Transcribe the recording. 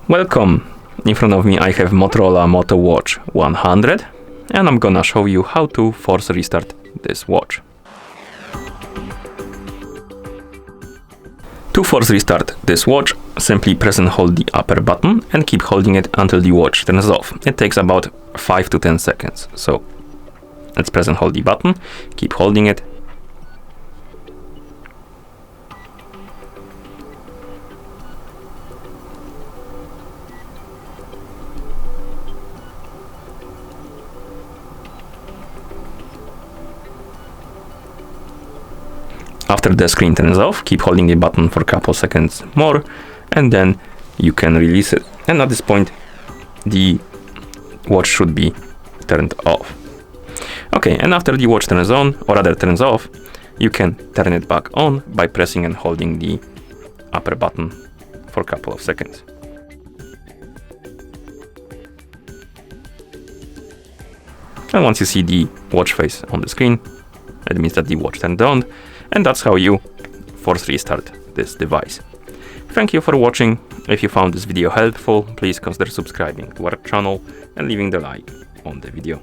Welcome! In front of me I have Motorola Moto Watch 100 and I'm gonna show you how to force restart this watch. To force restart this watch, simply press and hold the upper button and keep holding it until the watch turns off. It takes about 5 to 10 seconds. So let's press and hold the button, keep holding it. After the screen turns off, keep holding the button for a couple seconds more and then you can release it. And at this point, the watch should be turned off. Okay, and after the watch turns on, or rather turns off, you can turn it back on by pressing and holding the upper button for a couple of seconds. And once you see the watch face on the screen, it means that the watch turned on. And that's how you force restart this device. Thank you for watching. If you found this video helpful, please consider subscribing to our channel and leaving the like on the video.